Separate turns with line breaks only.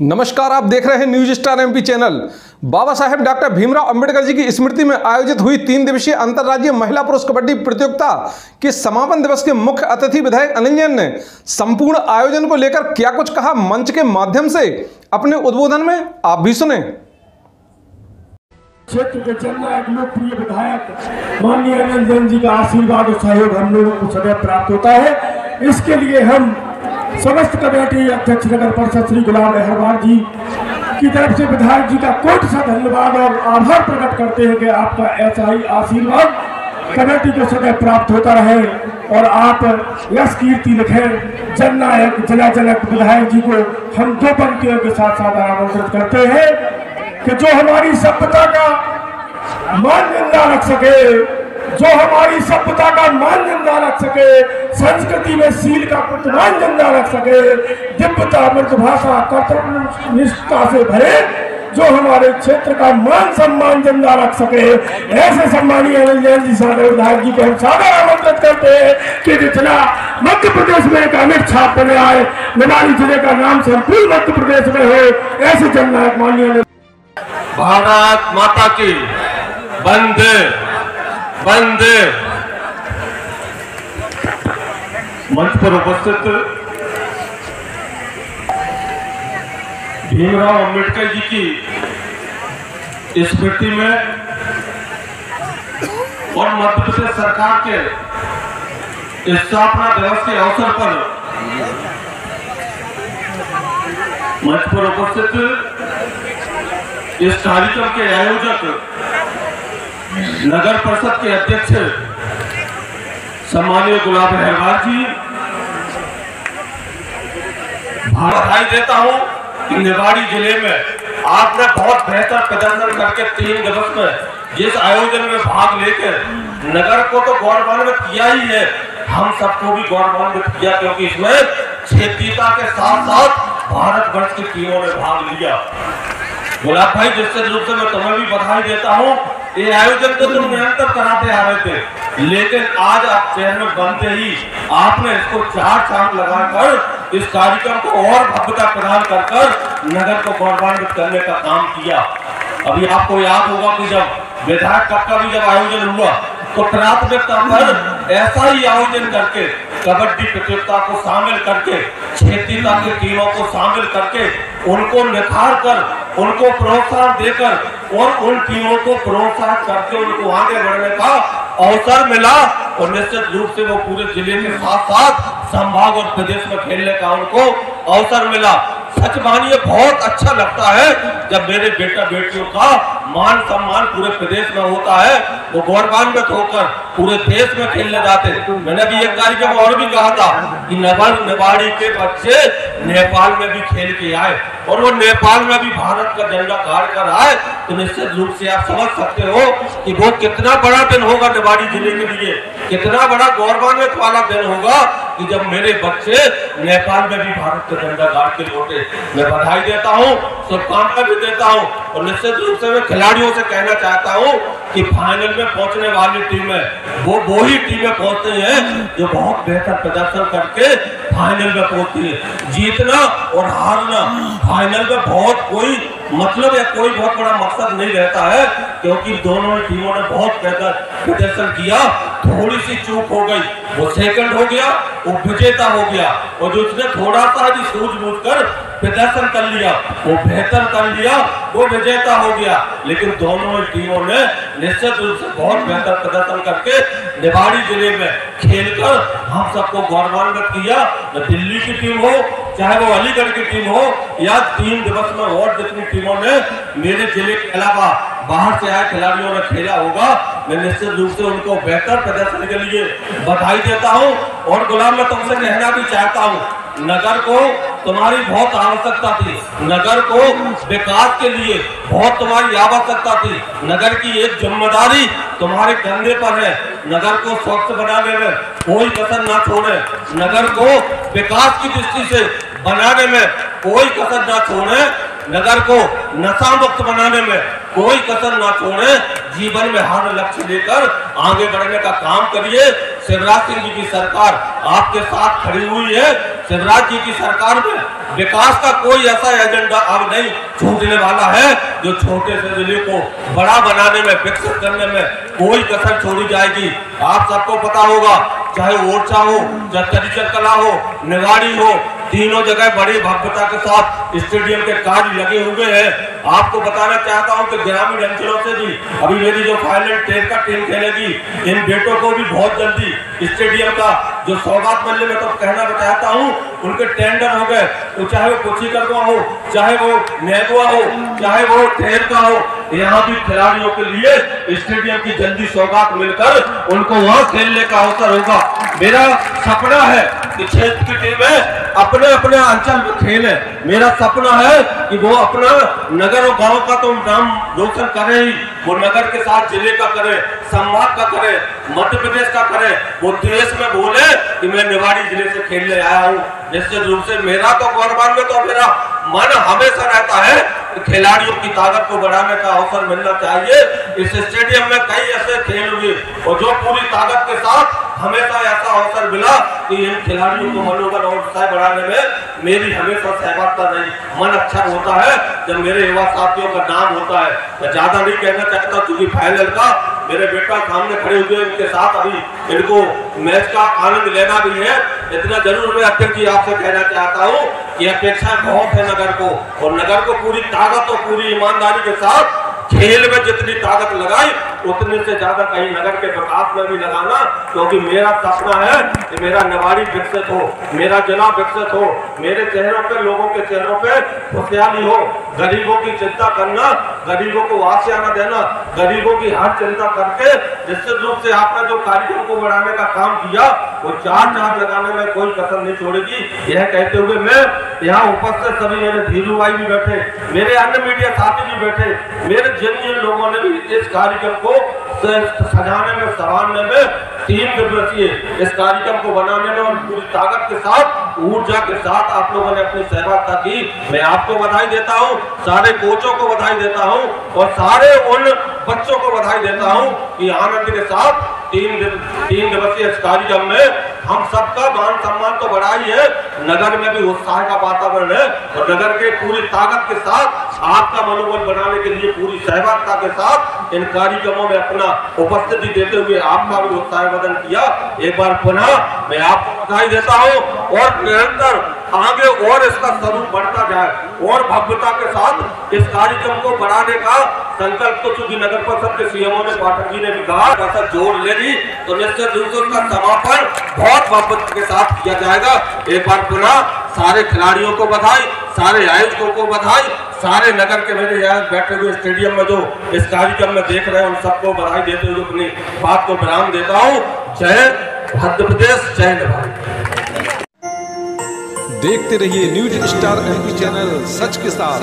नमस्कार, आप देख रहे हैं news star MP channel. Baba Saheb doctor Bhimrao Ambedkar ji की स्मृति में आयोजित हुई 3 दिवसीय अंतर्राज्यीय महिला पुरुष कबड्डी प्रतियोगिता के समापन दिवस के मुख्य अतिथि विधायक अनिल जैन ने संपूर्ण आयोजन को लेकर क्या कुछ कहा, मंच के माध्यम से अपने उद्बोधन में आप भी सुने।
क्षेत्र के जननायक लोकप्रिय विधायक माननीय अनिल जैन जी का आशीर्वाद और सहयोग हम लोगों को सदैव प्राप्त होता है। इसके लिए हम समस्त कमेटी अध्यक्ष नगर परिषद श्री गुलाम अहरवार जी की तरफ से विधायक जी का कोटि सा धन्यवाद और आभार प्रकट करते हैं कि आपका ऐसा ही आशीर्वाद कमेटी को सदैव प्राप्त होता रहे और आप यश कीर्ति लिखें। जननायक जलाजनक विधायक जी को हम 2 पंक्तियों के साथ साथ आमंत्रित करते हैं कि जो हमारी सभ्यता का मान जिंदा रख सके, जो हमारी सभ्यता का मान जिंदा रख सके, संस्कृति में शील का मान जिंदा रख सके, दिव्यता मृदुभाषा कर्तव्य निष्ठा से भरे, जो हमारे क्षेत्र का मान सम्मान जिंदा रख सके, ऐसे सम्मानीय अनिल जैन जी सागर विधायक जी को हम सादर आमंत्रित करते हैं कि जितना मध्य प्रदेश में एक अमिट छाप बने आए, निवाड़ी जिले का नाम संपूर्ण मध्य प्रदेश में हो, ऐसे जननायक माननीय
भारत माता की वंदे वंदे। मंच पर उपस्थित भीमराव अंबेडकर जी की स्मृति में और मध्य प्रदेश सरकार के स्थापना दिवस के अवसर पर मंच पर उपस्थित इस कार्यक्रम के आयोजक नगर परिषद के अध्यक्ष सम्मानीय गुलाम अहरवार जी, बधाई देता हूं कि निवाड़ी जिले में आपने बहुत बेहतर प्रदर्शन करके 3 दिवस में जिस आयोजन में भाग लेकर नगर को तो गौरवान्वित किया ही है, हम सबको भी गौरवान्वित किया, क्योंकि इसमें क्षेत्रीयता के साथ साथ भारतवर्ष की टीमों ने भाग लिया। गुलाब भाई, जिससे रूप से मैं तुम्हें भी बधाई देता हूँ। ये आयोजन तो तुम निरंतर कराते आ रहे थे, लेकिन आज आप चेयरमैन बनते ही आपने इसको 4 चांद लगाकर इस कार्यक्रम को और भव्यता प्रदान कर नगर को गौरवान्वित करने का काम किया। अभी आपको याद होगा कि जब विधायक कप का भी जब आयोजन हुआ तो प्राथमिकता पर ऐसा ही आयोजन करके कबड्डी प्रतियोगिता को शामिल करके, क्षेत्रीयता की टीमों को शामिल करके, उनको निखार कर, उनको प्रोत्साहन देकर और उन टीमों को प्रोत्साहित करके उनको आगे बढ़ने का अवसर मिला और निश्चित रूप से वो पूरे जिले के साथ साथ संभाग और प्रदेश में खेलने का उनको अवसर मिला। सच मानिए, बहुत अच्छा लगता है जब मेरे बेटा बेटियों का मान सम्मान पूरे प्रदेश में होता है, वो गौरवान्वित होकर पूरे देश में खेलने जाते। मैंने भी एक कार्यक्रम और भी कहा था कि निवाड़ी के बच्चे नेपाल में भी खेल के आए और वो नेपाल में भी भारत का झंडा गाड़ कर आए, तो निश्चित रूप से आप समझ सकते हो कि वो कितना बड़ा दिन होगा निवाड़ी जिले के लिए, कितना बड़ा गौरवान्वित वाला दिन होगा कि जब मेरे बच्चे नेपाल में भी भारत का झंडा गाड़ के लौटे। मैं बधाई देता हूँ, शुभकामनाएं भी देता हूँ और निश्चित रूप से मैं खिलाड़ियों से कहना चाहता हूँ कि फाइनल में पहुंचने वाली टीमें वो ही टीमें पहुंचती हैं जो बहुत बेहतर प्रदर्शन करके फाइनल में पहुंचती है। जीतना और हारना फाइनल में बहुत कोई मतलब या कोई बहुत बड़ा मकसद नहीं रहता है, क्योंकि दोनों टीमों ने बहुत बेहतर प्रदर्शन किया। थोड़ी सी चूक हो गई, वो सेकंड हो गया, वो विजेता हो गया, और जो उसने थोड़ा सा भी सूझबूझ कर प्रदर्शन कर लिया, वो बेहतर कर लिया, वो विजेता हो गया। लेकिन दोनों टीमों ने निश्चित रूप से बहुत बेहतर प्रदर्शन करके निवाड़ी जिले में खेलकर हम सबको गौरवान्वित किया। दिल्ली की टीम हो, चाहे वो अलीगढ़ की टीम हो, या 3 दिवस में और जितनी टीमों ने मेरे जिले के अलावा बाहर से आए खिलाड़ियों ने खेला होगा, मैं निश्चित रूप से उनको बेहतर प्रदर्शन के लिए बधाई देता हूं। और गुलाम, मैं तुमसे कहना भी चाहता हूं, नगर को तुम्हारी बहुत आवश्यकता थी, नगर को विकास के लिए बहुत तुम्हारी आवश्यकता थी। नगर की एक जिम्मेदारी तुम्हारे कंधे पर है, नगर को स्वच्छ बनाने में कोई कसर ना छोड़े, नगर को विकास की दृष्टि से बनाने में कोई कसर ना छोड़े, नगर को नशा मुक्त बनाने में कोई कसर ना छोड़े, जीवन में हर लक्ष्य लेकर आगे बढ़ने का काम करिए। शिवराज सिंह जी की सरकार आपके साथ खड़ी हुई है। शिवराज जी की सरकार में विकास का कोई ऐसा एजेंडा अब नहीं छूटने वाला है जो छोटे से जिले को बड़ा बनाने में, विकसित करने में कोई कसर छोड़ी जाएगी। आप सबको पता होगा, चाहे ओरछा हो, चाहे चरिचर कला हो, निवाड़ी हो, तीनों जगह बड़ी भव्यता के साथ स्टेडियम के कार्य लगे हुए हैं। आपको बताना चाहता हूं कि ग्रामीण अंचलों से भी अभी मेरी जो फाइनल टेन का टीम खेलेगी, इन बेटों को भी बहुत जल्दी स्टेडियम का जो सौगात मिलने में तो कहना चाहता हूं, उनके टेंडर हो गए, तो चाहे वो कुचिकलवा हो, चाहे वो नेगवा हो, चाहे वो ठेर का हो, यहाँ भी खिलाड़ियों के लिए स्टेडियम की जल्दी सौगात मिलकर उनको वहां खेलने का अवसर होगा। मेरा सपना है कि क्षेत्र की टीमें अपने अपने अंचल में खेले। मेरा सपना है कि वो अपना नगर और गांव का तो नाम रोशन करे ही, वो नगर के साथ जिले का करे, संभाग का करे, मध्य प्रदेश का करे, वो देश में बोले कि मैं निवाड़ी जिले से खेलने आया हूँ। निश्चित रूप से मेरा तो गौरवान में तो मेरा मन हमेशा रहता है कि खिलाड़ियों की ताकत को बढ़ाने का अवसर मिलना चाहिए। इस स्टेडियम में कई ऐसे खेल हुए और जो पूरी ताकत के साथ हमेशा ऐसा अवसर मिला कि इन खिलाड़ियों को मनोबल और उत्साह बढ़ाने में मेरी हमेशा सहभागिता रही। मन अच्छा होता है जब मेरे युवा साथियों का नाम होता है। मैं ज्यादा नहीं कहना चाहता क्योंकि फाइनल का मेरे बेटा सामने खड़े हुए, उनके साथ अभी इनको मैच का आनंद लेना भी है। इतना जरूर मैं अध्यक्ष जी आपसे कहना चाहता हूँ कि अपेक्षा बहुत है नगर को, और नगर को पूरी ताकत और पूरी ईमानदारी के साथ खेल में जितनी ताकत लगाई उतने से ज्यादा कहीं नगर के विकास में भी लगाना, क्योंकि मेरा सपना है कि मेरा निवाड़ी विकसित हो, मेरा जिला विकसित हो, मेरे चेहरों पे, लोगों के चेहरों पे खुशहाली हो, गरीबों की चिंता करना, गरीबों को आशियाना देना, गरीबों की हर चिंता करके निश्चित रूप से आपने जो कार्यक्रम को बढ़ाने का काम किया वो चार चांद लगाने में कोई कसर नहीं छोड़ेगी। यह कहते हुए मैं यहाँ उपस्थित सभी, मेरे धीरू भाई भी बैठे, मेरे अन्य मीडिया साथी भी बैठे, मेरे जिन लोगों ने भी इस कार्यक्रम को सजाने में, संभालने में, 3 दिवसीय इस कार्यक्रम को बनाने में और पूरी ताकत के साथ, ऊर्जा के साथ आप लोगों ने अपनी सहभागिता की, मैं आपको बधाई देता हूं, सारे कोचों को बधाई देता हूं और सारे उन बच्चों को बधाई देता हूं कि आनंद के साथ 3 दिवसीय इस कार्यक्रम में हम सबका मान सम्मान तो बढ़ा ही है, नगर में भी उत्साह का वातावरण है और नगर के पूरी ताकत के साथ आपका मनोबल बनाने के लिए पूरी सहभागिता के साथ इन कार्यक्रमों में अपना उपस्थिति देते हुए आपका भी उत्साह वर्धन किया। एक बार पुनः मैं आपको बधाई देता हूँ और निरंतर आगे और इसका स्वरूप बढ़ता जाए और भव्यता के साथ इस कार्यक्रम को बढ़ाने का संकल्प तो चूंकि नगर परिषद के सीएमओ ने, पाठक जी ने भी कहा, ऐसा जोड़ लेगी तो निश्चित रूप से उसका समापन बहुत भव्यता के साथ किया जाएगा। एक बार पुनः सारे खिलाड़ियों को बधाई, सारे आयोजकों को बधाई, सारे नगर के मेरे यहाँ बैठे हुए स्टेडियम में जो इस कार्यक्रम में देख रहे हैं उन सबको बधाई देते हुए अपनी बात को विराम देता हूँ। जय मध्य प्रदेश, जय निवाड़ी।
देखते रहिए न्यूज स्टार MP चैनल, सच के साथ।